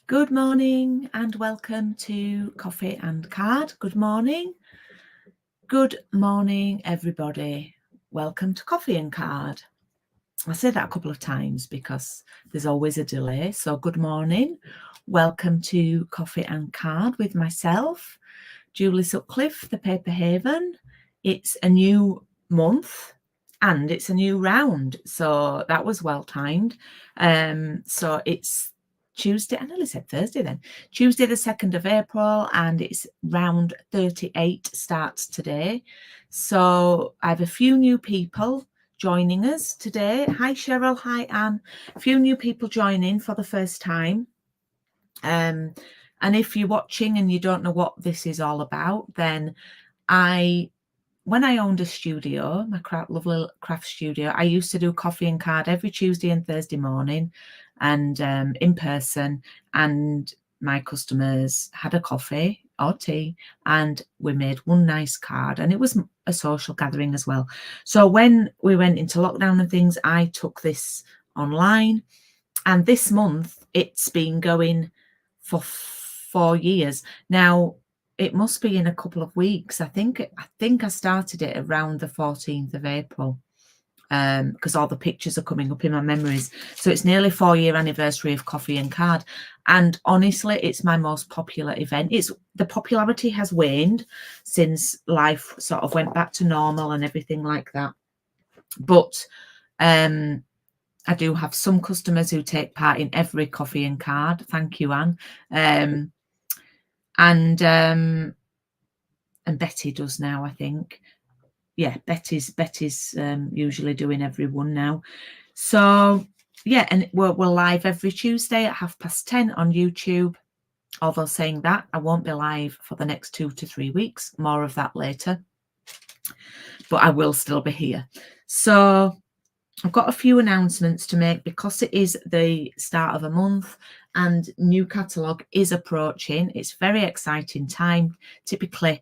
Good morning and welcome to Coffee and Card. Good morning. Good morning, everybody. Welcome to Coffee and Card. I say that a couple of times because there's always a delay. So good morning. Welcome to Coffee and Card with myself, Julie Sutcliffe, the Paper Haven. It's a new month and it's a new round. So that was well timed. So it's Tuesday, I nearly said Thursday then. Tuesday the 2nd of April, and it's round 38 starts today. So I have a few new people joining us today. Hi Cheryl, hi Anne. A few new people joining for the first time. And if you're watching and you don't know what this is all about, then when I owned a studio, my lovely craft studio, I used to do Coffee and Card every Tuesday and Thursday morning, and in person, and my customers had a coffee or tea and we made one nice card, and it was a social gathering as well. So when we went into lockdown and things, I took this online, and this month it's been going for 4 years now. It must be in a couple of weeks. I think I started it around the 14th of April, because all the pictures are coming up in my memories. So it's nearly 4-year anniversary of Coffee and Card, and honestly, it's my most popular event. The popularity has waned since life sort of went back to normal and everything like that. But I do have some customers who take part in every Coffee and Card. Thank you, Anne. And Betty does now, I think. Yeah, Betty's usually doing every one now. So yeah, and we're live every Tuesday at 10:30 on YouTube. Although saying that, I won't be live for the next 2 to 3 weeks. More of that later. But I will still be here. So I've got a few announcements to make because it is the start of a month and new catalogue is approaching. It's very exciting time. Typically,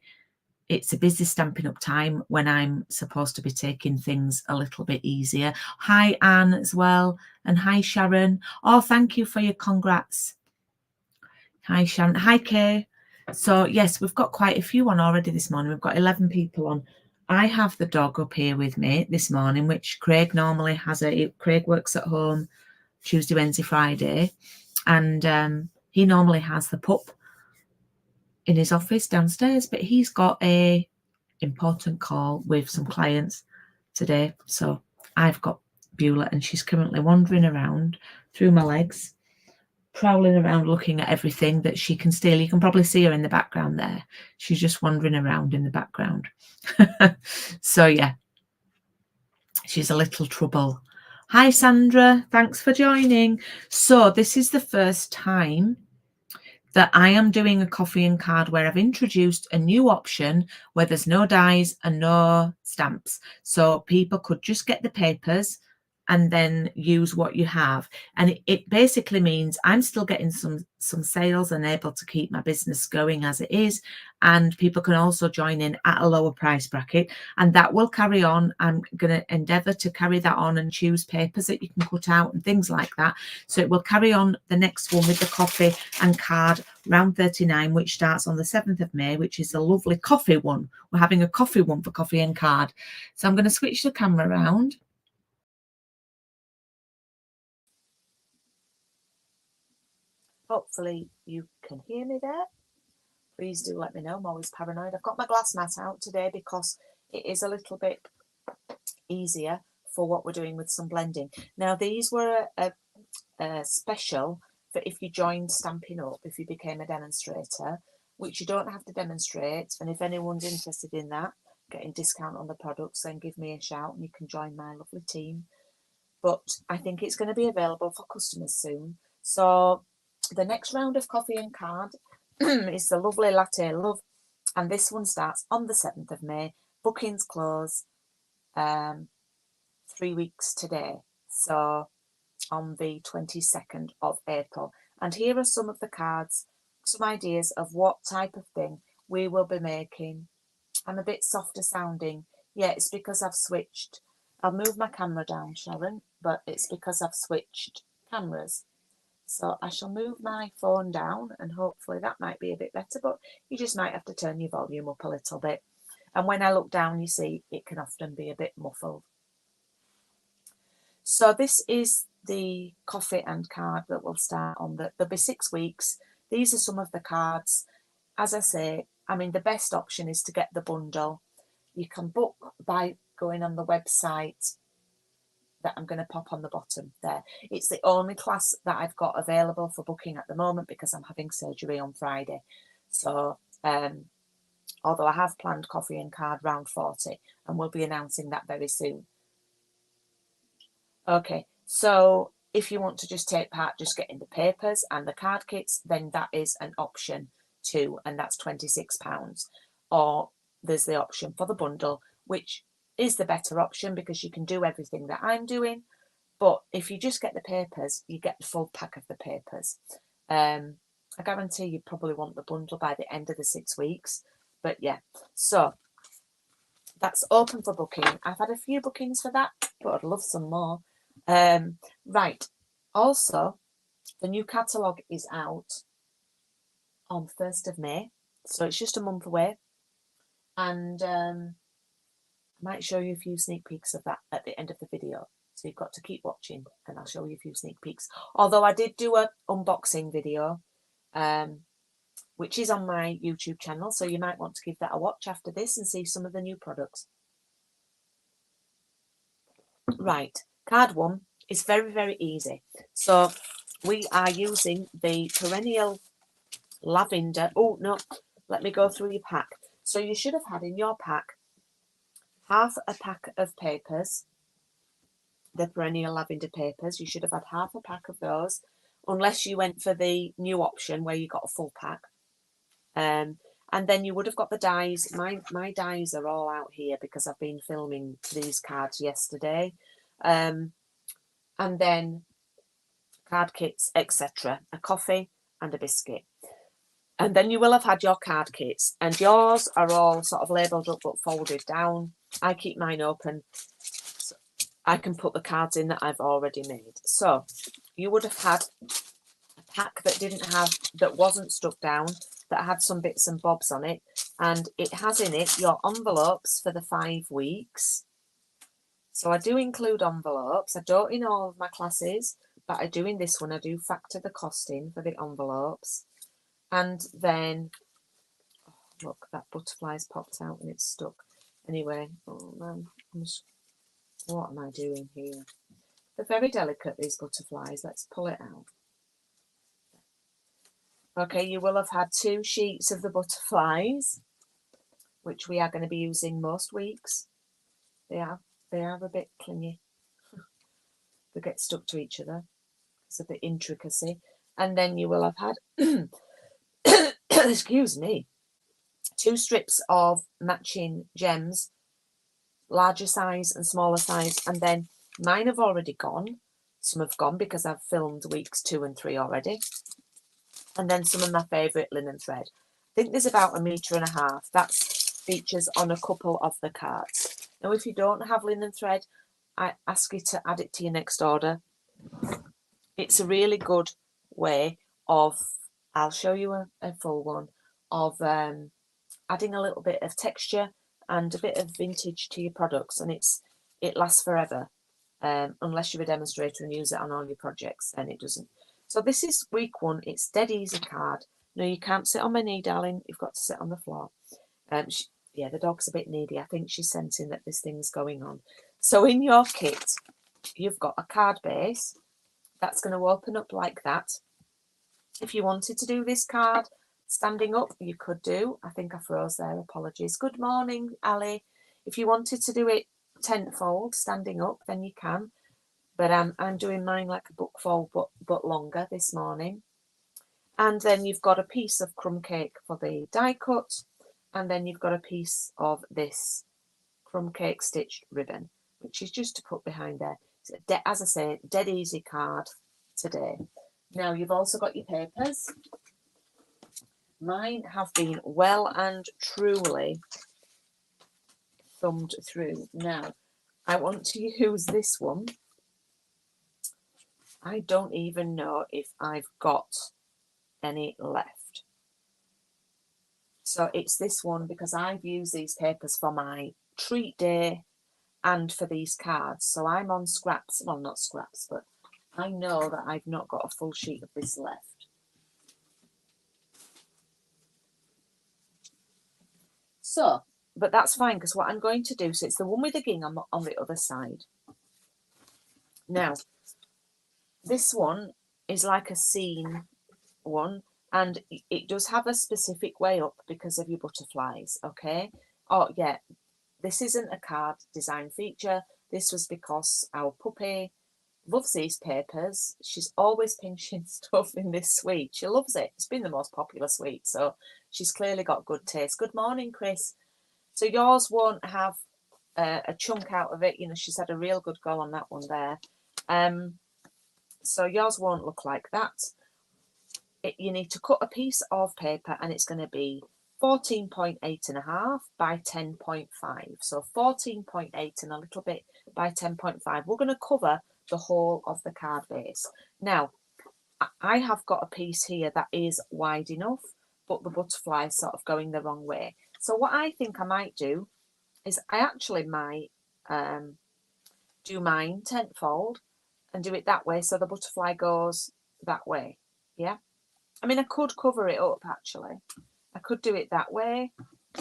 it's a busy Stampin' Up time when I'm supposed to be taking things a little bit easier. Hi, Anne, as well. And hi, Sharon. Oh, thank you for your congrats. Hi, Sharon. Hi, Kay. So, yes, we've got quite a few on already this morning. We've got 11 people on. I have the dog up here with me this morning, which Craig normally has. Craig works at home Tuesday, Wednesday, Friday. And he normally has the pup in his office downstairs, but he's got a important call with some clients today. So I've got Beulah, and she's currently wandering around through my legs, prowling around looking at everything that she can steal. You can probably see her in the background there. She's just wandering around in the background. So yeah, she's a little trouble. Hi Sandra, thanks for joining. So this is the first time that I am doing a Coffee and Card where I've introduced a new option where there's no dies and no stamps. So people could just get the papers and then use what you have. And it basically means I'm still getting some sales and able to keep my business going as it is. And people can also join in at a lower price bracket. And that will carry on. I'm going to endeavour to carry that on and choose papers that you can cut out and things like that. So it will carry on the next one with the Coffee and Card round 39, which starts on the 7th of May, which is a lovely coffee one. We're having a coffee one for Coffee and Card. So I'm going to switch the camera around. Hopefully you can hear me there. Please do let me know. I'm always paranoid. I've got my glass mat out today because it is a little bit easier for what we're doing with some blending. Now, these were a special for if you joined Stampin' Up, if you became a demonstrator, which you don't have to demonstrate. And if anyone's interested in that, getting discount on the products, then give me a shout and you can join my lovely team. But I think it's going to be available for customers soon. So the next round of Coffee and Card is the lovely Latte Love, and this one starts on the 7th of May. Bookings close 3 weeks today, so on the 22nd of April. And here are some of the cards, some ideas of what type of thing we will be making. I'm a bit softer sounding. Yeah, it's because I've switched. I'll move my camera down, Sharon, but it's because I've switched cameras. So I shall move my phone down and hopefully that might be a bit better, but you just might have to turn your volume up a little bit. And when I look down, you see, it can often be a bit muffled. So this is the coffee and card that will start on there'll be 6 weeks. These are some of the cards. As I say, I mean, the best option is to get the bundle. You can book by going on the website that I'm going to pop on the bottom there. It's the only class that I've got available for booking at the moment because I'm having surgery on Friday. So although I have planned coffee and card round 40 and we'll be announcing that very soon. Okay, so if you want to just take part, just getting the papers and the card kits, then that is an option too, and that's £26. Or there's the option for the bundle, which is the better option because you can do everything that I'm doing. But if you just get the papers, you get the full pack of the papers. I guarantee you probably want the bundle by the end of the 6 weeks. But yeah, so that's open for booking. I've had a few bookings for that, but I'd love some more. Right. Also, the new catalogue is out on 1st of May. So it's just a month away. And I might show you a few sneak peeks of that at the end of the video. So you've got to keep watching and I'll show you a few sneak peeks. Although I did do an unboxing video, which is on my YouTube channel. So you might want to give that a watch after this and see some of the new products. Right, card 1 is very, very easy. So we are using the Perennial Lavender. Oh, no, let me go through your pack. So you should have had in your pack half a pack of papers, the Perennial Lavender papers. You should have had half a pack of those, unless you went for the new option where you got a full pack. And then you would have got the dies. My dies are all out here because I've been filming these cards yesterday. And then card kits, etc. A coffee and a biscuit. And then you will have had your card kits. And yours are all sort of labelled up but folded down. I keep mine open. So I can put the cards in that I've already made. So you would have had a pack that wasn't stuck down, that had some bits and bobs on it. And it has in it your envelopes for the 5 weeks. So I do include envelopes. I don't in all of my classes, but I do in this one. I do factor the cost in for the envelopes. And then, oh, look, that butterfly's popped out and it's stuck. Anyway, oh man, what am I doing here? They're very delicate, these butterflies. Let's pull it out. Okay, you will have had 2 sheets of the butterflies, which we are going to be using most weeks. They are a bit clingy. They get stuck to each other. It's a bit intricacy. And then you will have had, excuse me, 2 strips of matching gems, larger size and smaller size. And then mine have already gone. Some have gone because I've filmed weeks 2 and 3 already. And then some of my favourite linen thread. I think there's about 1.5 meters. That features on a couple of the cards. Now, if you don't have linen thread, I ask you to add it to your next order. It's a really good way of, I'll show you a full one, of adding a little bit of texture and a bit of vintage to your products. And it lasts forever, unless you're a demonstrator and use it on all your projects, then it doesn't. So this is week 1. It's dead easy card. No, you can't sit on my knee, darling. You've got to sit on the floor. Yeah, the dog's a bit needy. I think she's sensing that this thing's going on. So in your kit, you've got a card base that's going to open up like that. If you wanted to do this card standing up, you could do. I think I froze there. Apologies. Good morning, Ali. If you wanted to do it tenfold standing up, then you can. But I'm doing mine like a book fold, but longer this morning. And then you've got a piece of crumb cake for the die cut. And then you've got a piece of this crumb cake stitched ribbon, which is just to put behind there. So, as I say, dead easy card today. Now, you've also got your papers. Mine have been well and truly thumbed through. Now, I want to use this one. I don't even know if I've got any left. So it's this one because I've used these papers for my treat day and for these cards. So I'm on scraps. Well, not scraps, but I know that I've not got a full sheet of this left. So, but that's fine because what I'm going to do, so it's the one with the gingham on the other side. Now, this one is like a scene one, and it does have a specific way up because of your butterflies, okay? Oh, yeah, this isn't a card design feature. This was because our puppy loves these papers. She's always pinching stuff in this sweet. She loves it. It's been the most popular sweet, so she's clearly got good taste. Good morning, Chris. So yours won't have a chunk out of it. You know, she's had a real good go on that one there. So yours won't look like that. You need to cut a piece of paper, and it's going to be 14.8.5 by 10.5. So 14.8 and a little bit by 10.5. We're going to cover the whole of the card base. Now, I have got a piece here that is wide enough, but the butterfly is sort of going the wrong way. So what I think I might do is I actually might do mine tenfold and do it that way, so the butterfly goes that way. Yeah, I mean, I could cover it up actually. I could do it that way,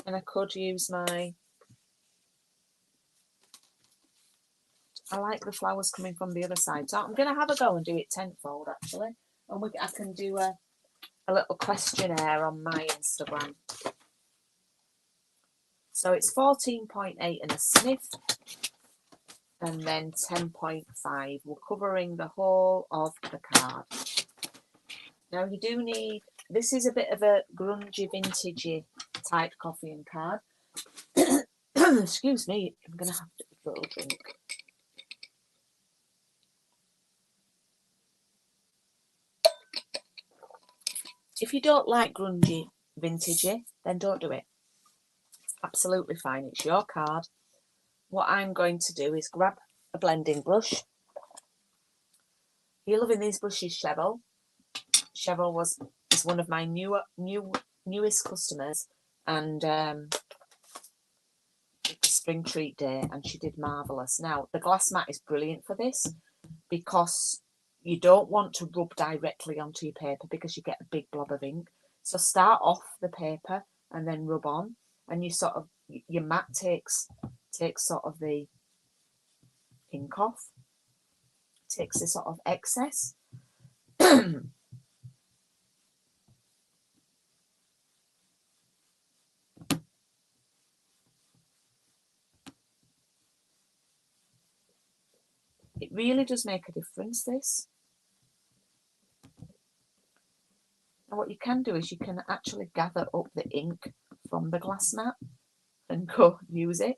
and I could use my, I like the flowers coming from the other side, so I'm going to have a go and do it tenfold actually, and I can do a little questionnaire on my Instagram. So it's 14.8 and a sniff, and then 10.5. We're covering the whole of the card. Now you do need, this is a bit of a grungy, vintagey type coffee and card. Excuse me, I'm going to have to have a little drink. If you don't like grungy, vintagey, then don't do it. It's absolutely fine. It's your card. What I'm going to do is grab a blending brush. You're loving these brushes, Cheryl. Cheryl is one of my newest customers, and it's spring treat day, and she did marvellous. Now, the glass mat is brilliant for this because you don't want to rub directly onto your paper because you get a big blob of ink. So start off the paper and then rub on, and you sort of, your mat takes sort of the ink off, takes the sort of excess. It really does make a difference, this. And what you can do is you can actually gather up the ink from the glass mat and go use it.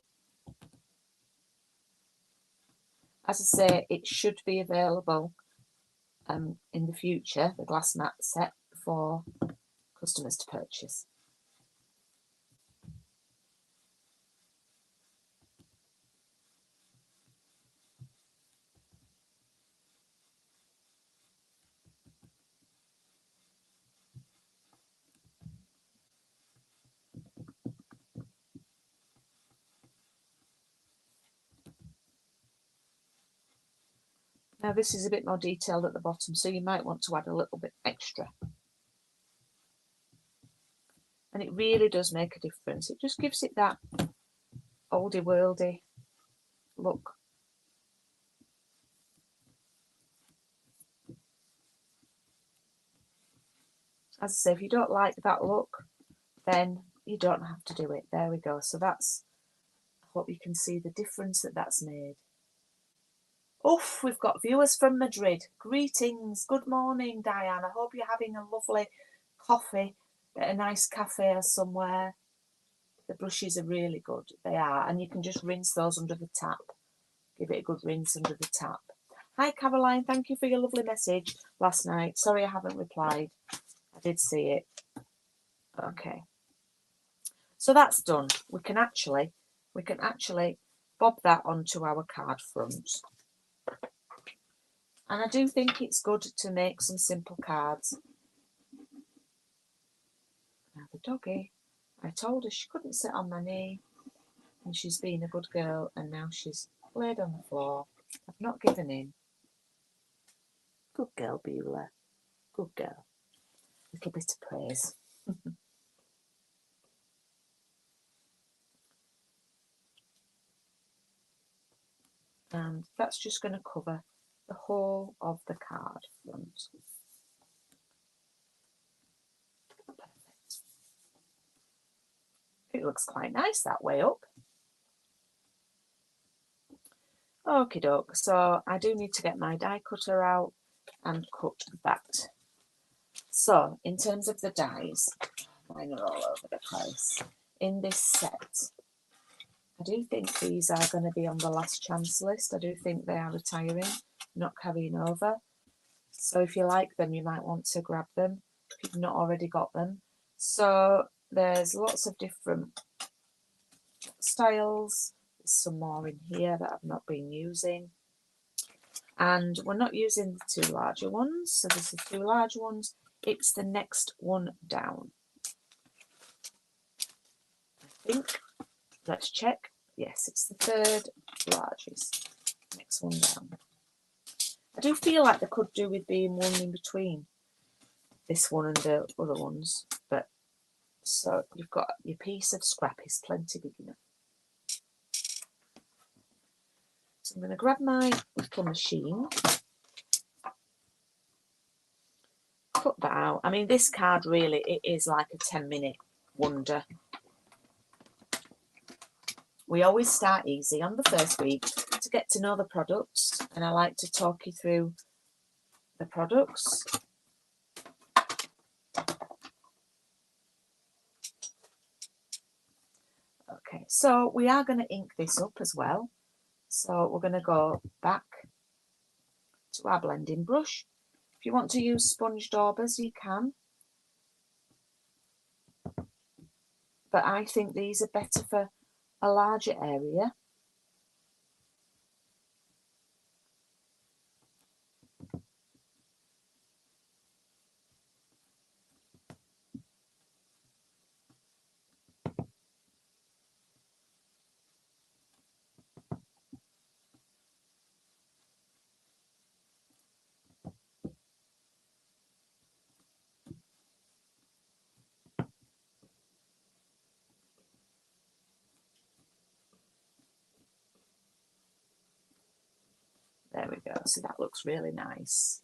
As I say, it should be available in the future, the glass mat set, for customers to purchase. Now this is a bit more detailed at the bottom, so you might want to add a little bit extra. And it really does make a difference. It just gives it that oldie worldy look. As I say, if you don't like that look, then you don't have to do it. There we go. So that's, I hope you can see the difference that's made. Oof, we've got viewers from Madrid. Greetings. Good morning, Diane. I hope you're having a lovely coffee at a nice cafe or somewhere. The brushes are really good. They are. And you can just rinse those under the tap. Give it a good rinse under the tap. Hi, Caroline. Thank you for your lovely message last night. Sorry I haven't replied. I did see it. Okay. So that's done. We can actually bob that onto our card front. And I do think it's good to make some simple cards. Now the doggy, I told her she couldn't sit on my knee, and she's been a good girl, and now she's laid on the floor. I've not given in. Good girl, Beulah. Good girl. Little bit of praise. And that's just going to cover the whole of the card front. Perfect. It looks quite nice that way up. Okie doke, so I do need to get my die cutter out and cut that. So in terms of the dies, mine are all over the place. In this set, I do think these are going to be on the last chance list. I do think they are retiring, not carrying over. So if you like them, you might want to grab them if you've not already got them. So there's lots of different styles. There's some more in here that I've not been using. And we're not using the two larger ones. So there's the two large ones. It's the next one down. I think. Let's check. Yes, it's the third largest. Next one down. I do feel like there could do with being one in between this one and the other ones. But so you've got your piece of scrap is plenty big enough. So I'm going to grab my little machine. Cut that out. I mean, this card really, it is like a 10-minute wonder. We always start easy on the first week to get to know the products, and I like to talk you through the products. Okay, so we are going to ink this up as well. So we're going to go back to our blending brush. If you want to use sponge daubers, you can. But I think these are better for a larger area. There we go. So that looks really nice.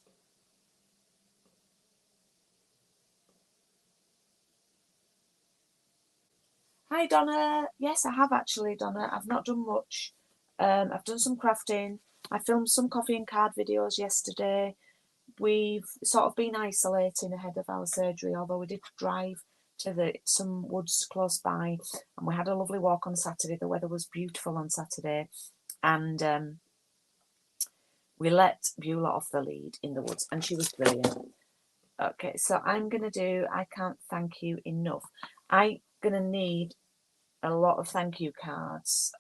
Hi, Donna. Yes, I have actually, Donna. I've not done much. I've done some crafting. I filmed some coffee and card videos yesterday. We've sort of been isolating ahead of our surgery, although we did drive to some woods close by, and we had a lovely walk on Saturday. The weather was beautiful on Saturday, and we let Beulah off the lead in the woods, and she was brilliant. Okay, so I'm going to do I Can't Thank You Enough. I'm going to need a lot of thank you cards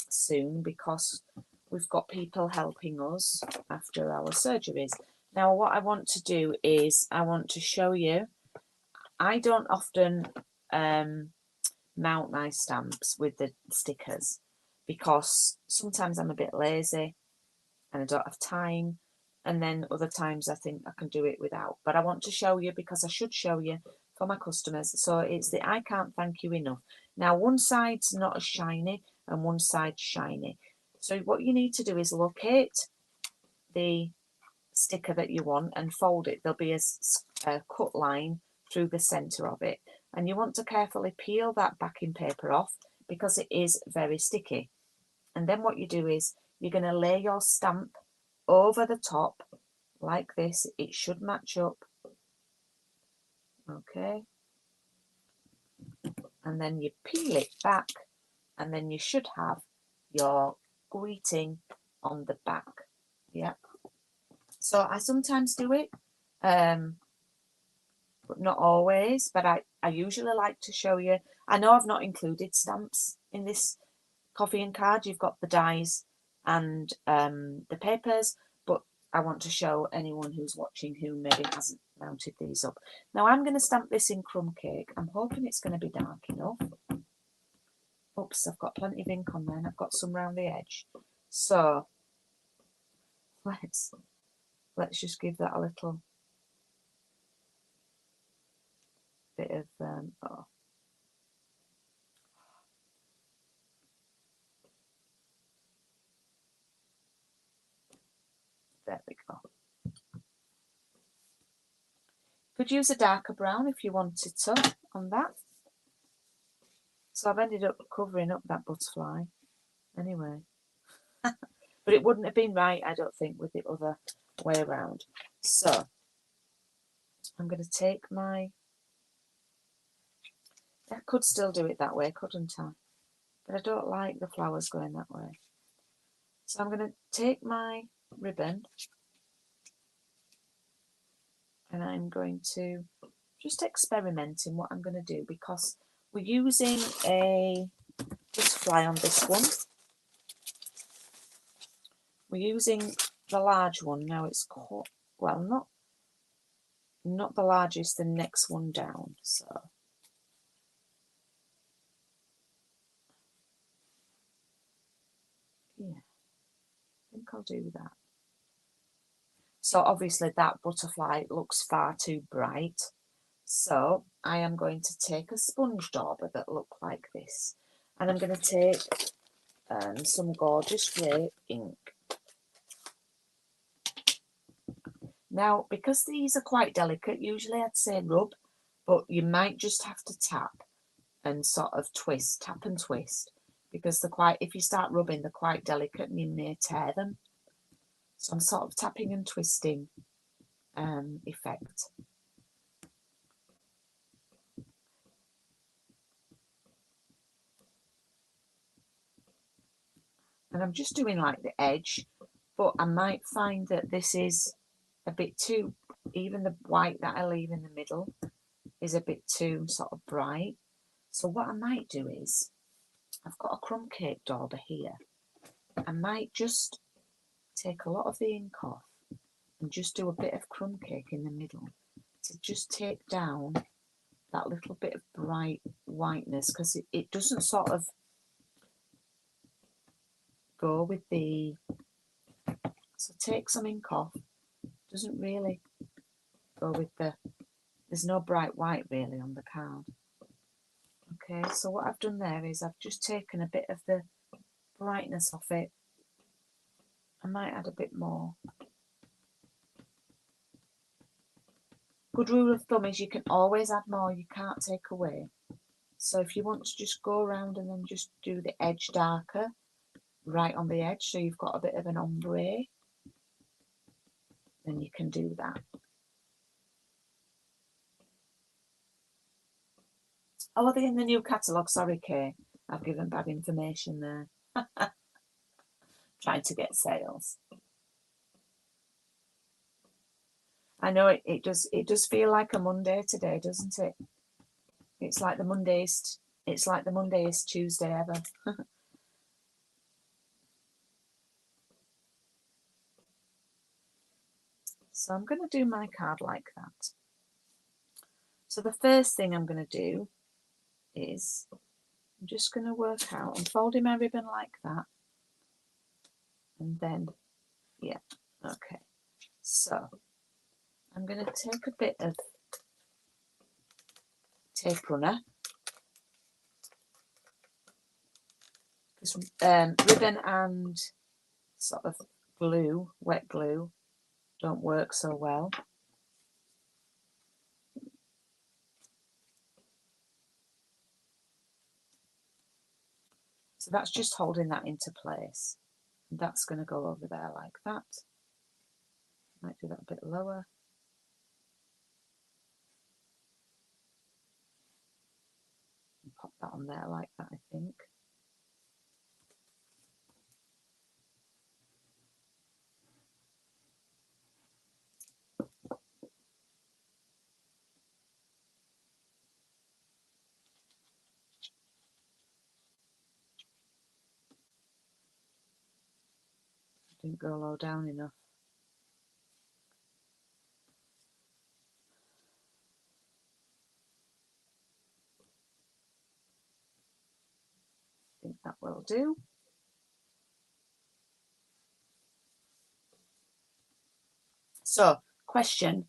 soon, because we've got people helping us after our surgeries. Now, what I want to do is I want to show you. I don't often mount my stamps with the stickers, because sometimes I'm a bit lazy and I don't have time, and then other times I think I can do it without. But I want to show you, because I should show you for my customers. So it's the I Can't Thank You Enough. Now, one side's not as shiny and one side's shiny. So what you need to do is locate the sticker that you want and fold it. There'll be a cut line through the centre of it. And you want to carefully peel that backing paper off, because it is very sticky. And then what you do is you're going to lay your stamp over the top like this. It should match up. Okay. And then you peel it back, and then you should have your greeting on the back. Yeah. So I sometimes do it, but not always. But I usually like to show you. I know I've not included stamps in this coffee and card. You've got the dies and the papers, but I want to show anyone who's watching who maybe hasn't mounted these up. Now I'm going to stamp this in crumb cake. I'm hoping it's going to be dark enough. Oops, I've got plenty of ink on there and I've got some round the edge. So let's just give that a little bit of oh. There we go. Could use a darker brown if you wanted to on that. So I've ended up covering up that butterfly anyway. But it wouldn't have been right, I don't think, with the other way around. So I'm going to take my... I could still do it that way, couldn't I? But I don't like the flowers going that way. So I'm going to take my ribbon and I'm going to just experiment in what I'm going to do, because we're using a butterfly on this one. We're using the large one. Now it's caught, well, not the largest, the next one down. So yeah, I think I'll do that. So obviously that butterfly looks far too bright. So I am going to take a sponge dauber that look like this, and I'm going to take some gorgeous grey ink. Now, because these are quite delicate, usually I'd say rub, but you might just have to tap and sort of twist, tap and twist, because they're quite, if you start rubbing, they're quite delicate and you may tear them. So I'm sort of tapping and twisting effect. And I'm just doing like the edge, but I might find that this is a bit too, even the white that I leave in the middle is a bit too sort of bright. So what I might do is, I've got a crumb cake dauber here. I might just take a lot of the ink off and just do a bit of crumb cake in the middle to just take down that little bit of bright whiteness, because it doesn't sort of go with the... So take some ink off, doesn't really go with the... There's no bright white really on the card. Okay, so what I've done there is I've just taken a bit of the brightness off it. I might add a bit more. Good rule of thumb is you can always add more, you can't take away. So if you want to just go around and then just do the edge darker right on the edge, so you've got a bit of an ombre, then you can do that. Oh, are they in the new catalogue? Sorry, Kay, I've given bad information there. Trying to get sales. I know it does feel like a Monday today, doesn't it? It's like the Mondayest Tuesday ever. So I'm going to do my card like that. So the first thing I'm going to do is I'm just going to work out, I'm folding my ribbon like that, and then, yeah, okay. So I'm going to take a bit of tape runner, because ribbon and sort of glue, wet glue, don't work so well. So that's just holding that into place. And that's going to go over there like that. Might do that a bit lower. And pop that on there like that, I think. Didn't go low down enough. think that will do. So, question.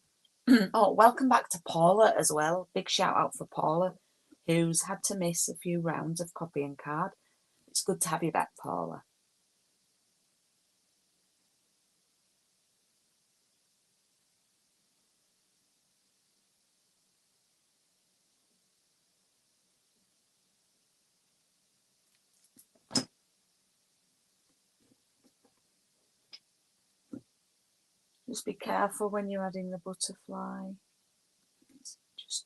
Oh, welcome back to Paula as well. Big shout out for Paula, who's had to miss a few rounds of copying card. It's good to have you back, Paula. Just be careful when you're adding the butterfly. It's just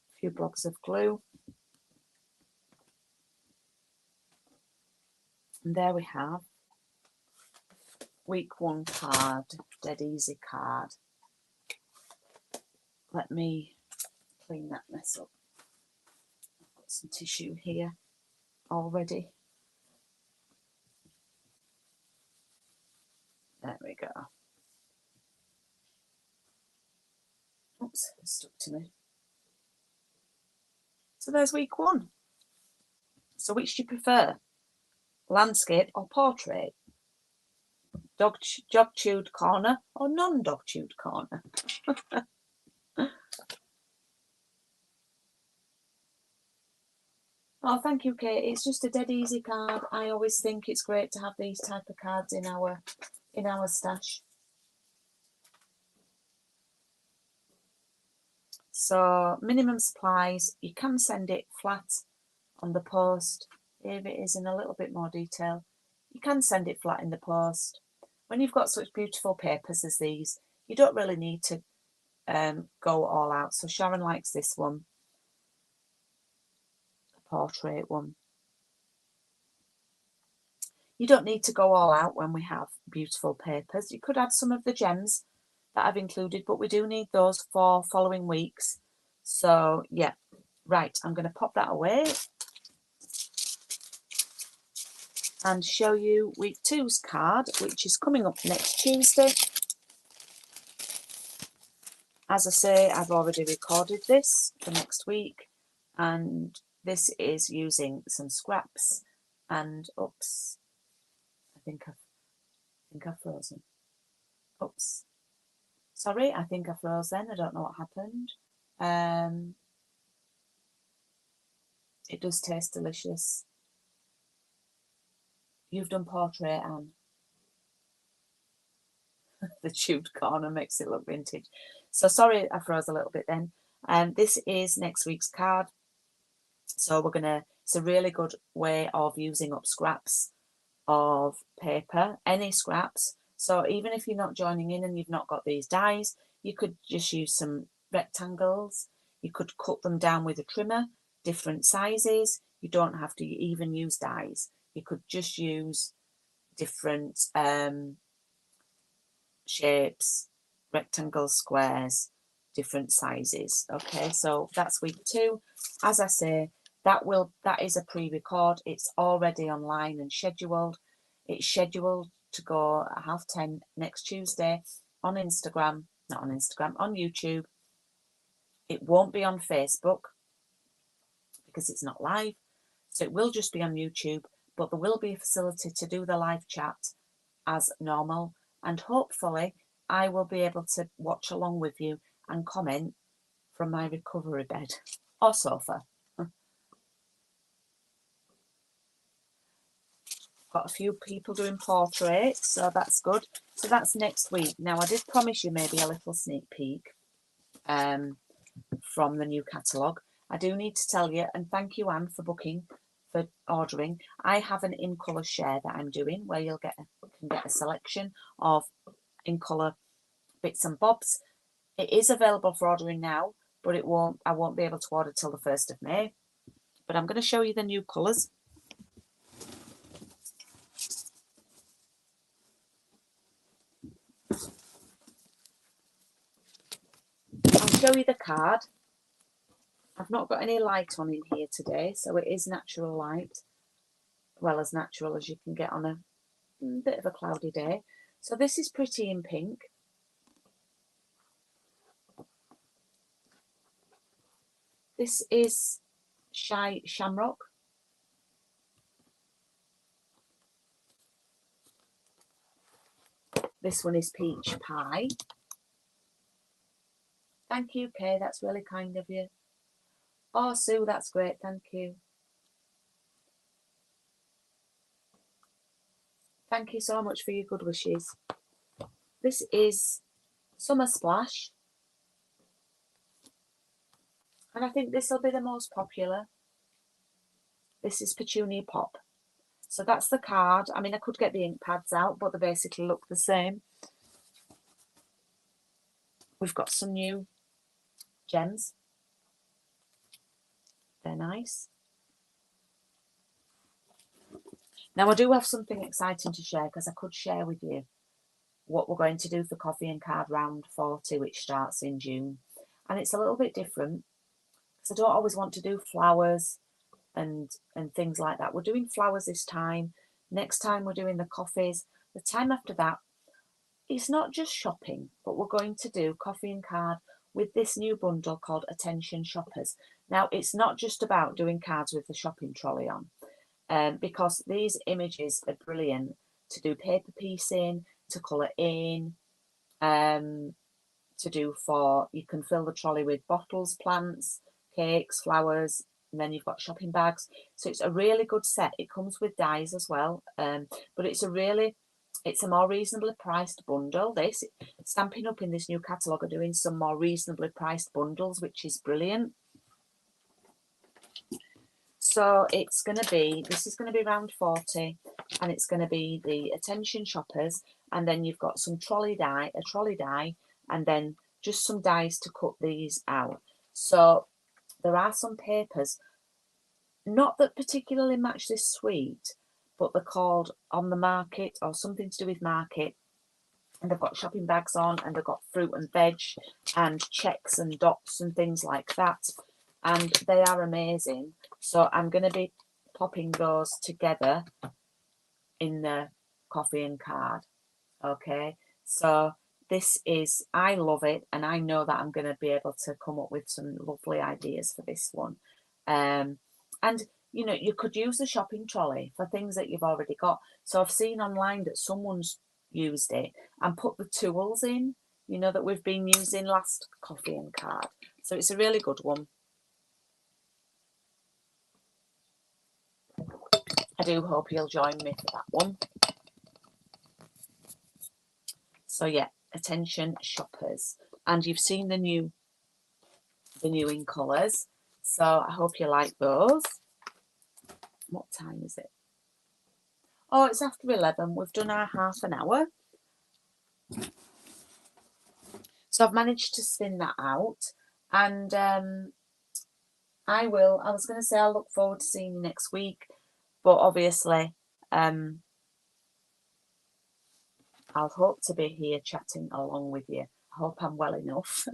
a few blobs of glue. And there we have week 1 card, dead easy card. Let me clean that mess up. I've got some tissue here already. There we go. Oops, it stuck to me. So there's week 1. So which do you prefer? Landscape or portrait? Dog chewed corner or non-dog chewed corner? Oh, thank you, Kate. It's just a dead easy card. I always think it's great to have these type of cards in our stash. So minimum supplies, you can send it flat on the post. Here it is in a little bit more detail. You can send it flat in the post. When you've got such beautiful papers as these, you don't really need to go all out. So Sharon likes this one, the portrait one. You don't need to go all out when we have beautiful papers. You could add some of the gems that I've included, but we do need those for following weeks. So yeah, right, I'm going to pop that away and show you week 2's card, which is coming up next Tuesday. As I say, I've already recorded this for next week, and this is using some scraps. And oops, I think I've frozen. Oops, sorry, I think I froze then. I don't know what happened. It does taste delicious. You've done portrait, Anne. The chewed corner makes it look vintage. So sorry, I froze a little bit then. This is next week's card. So it's a really good way of using up scraps of paper, any scraps. So even if you're not joining in and you've not got these dies, you could just use some rectangles. You could cut them down with a trimmer, different sizes. You don't have to even use dies. You could just use different shapes, rectangles, squares, different sizes. Okay, so that's week 2. As I say, that is a pre-record. It's already online and scheduled. It's scheduled to go at 10:30 next Tuesday on Instagram, not on Instagram, on YouTube. It won't be on Facebook because it's not live. So it will just be on YouTube, but there will be a facility to do the live chat as normal. And hopefully I will be able to watch along with you and comment from my recovery bed or sofa. Got a few people doing portraits, so that's good. So that's next week. Now, I did promise you maybe a little sneak peek from the new catalogue. I do need to tell you, and thank you, Anne, for ordering. I have an in colour share that I'm doing where you can get a selection of in colour bits and bobs. It is available for ordering now, but I won't be able to order till the 1st of May. But I'm going to show you the new colours. I'll show you the card. I've not got any light on in here today, so it is natural light. Well, as natural as you can get on a bit of a cloudy day. So this is Pretty in Pink. This is Shamrock. This one is Peach Pie. Thank you, Kay. That's really kind of you. Oh, Sue, that's great. Thank you. Thank you so much for your good wishes. This is Summer Splash. And I think this will be the most popular. This is Petunia Pop. So that's the card. I mean, I could get the ink pads out, but they basically look the same. We've got some new gems. They're nice. Now, I do have something exciting to share, because I could share with you what we're going to do for Coffee and Card Round 40, which starts in June. And it's a little bit different, because I don't always want to do flowers and things like that. We're doing flowers this time. Next time we're doing the coffees. The time after that, it's not just shopping, but we're going to do coffee and card with this new bundle called Attention Shoppers. Now, it's not just about doing cards with the shopping trolley on, because these images are brilliant to do paper piecing, to colour in, to do for, you can fill the trolley with bottles, plants, cakes, flowers, and then you've got shopping bags. So it's a really good set. It comes with dies as well, but it's a more reasonably priced bundle. This Stampin' Up in this new catalogue are doing some more reasonably priced bundles, which is brilliant. So this is going to be round 40, and it's going to be the Attention Shoppers, and then you've got some a trolley die, and then just some dies to cut these out. So there are some papers, not that particularly match this suite, but they're called On the Market or something to do with market. And they've got shopping bags on, and they've got fruit and veg and checks and dots and things like that. And they are amazing. So I'm going to be popping those together in the coffee and card. Okay. So this is, I love it. And I know that I'm going to be able to come up with some lovely ideas for this one. And you know, you could use the shopping trolley for things that you've already got. So I've seen online that someone's used it and put the tools in, you know, that we've been using last coffee and card. So it's a really good one. I do hope you'll join me for that one. So yeah, Attention Shoppers. And you've seen the new in colours. So I hope you like those. What time is it? Oh, it's after 11. We've done our half an hour. So I've managed to spin that out. And I was going to say I'll look forward to seeing you next week. But obviously, I'll hope to be here chatting along with you. I hope I'm well enough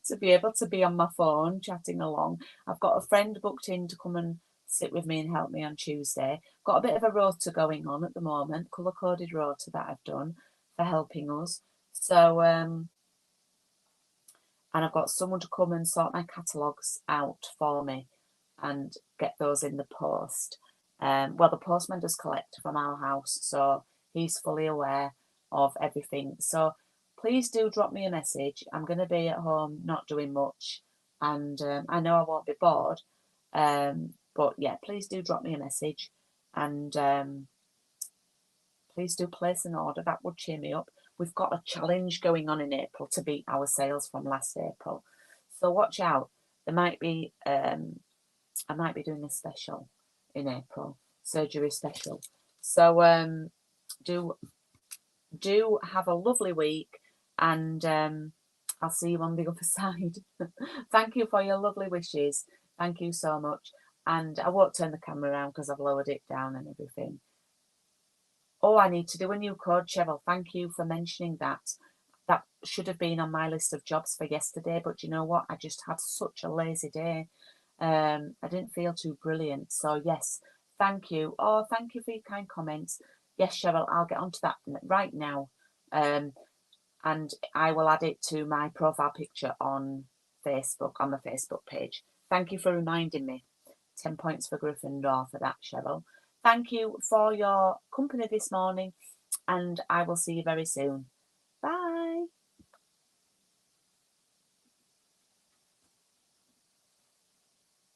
to be able to be on my phone chatting along. I've got a friend booked in to come and sit with me and help me on Tuesday. Got a bit of a rota going on at the moment, colour-coded rota that I've done for helping us. So, and I've got someone to come and sort my catalogues out for me and get those in the post. Well, the postman does collect from our house, so he's fully aware of everything. So please do drop me a message. I'm going to be at home not doing much, and I know I won't be bored, but yeah, please do drop me a message, and please do place an order. That would cheer me up. We've got a challenge going on in April to beat our sales from last April, so watch out. There might be I might be doing a special in April, surgery special. So do have a lovely week, and I'll see you on the other side. Thank you for your lovely wishes. Thank you so much. And I won't turn the camera around because I've lowered it down and everything. Oh, I need to do a new code, Cheryl. Thank you for mentioning that. That should have been on my list of jobs for yesterday, but you know what? I just had such a lazy day. I didn't feel too brilliant. So yes, thank you. Oh, thank you for your kind comments. Yes, Cheryl, I'll get onto that right now. And I will add it to my profile picture on Facebook, on the Facebook page. Thank you for reminding me. 10 points for Gryffindor for that, Cheryl. Thank you for your company this morning, and I will see you very soon.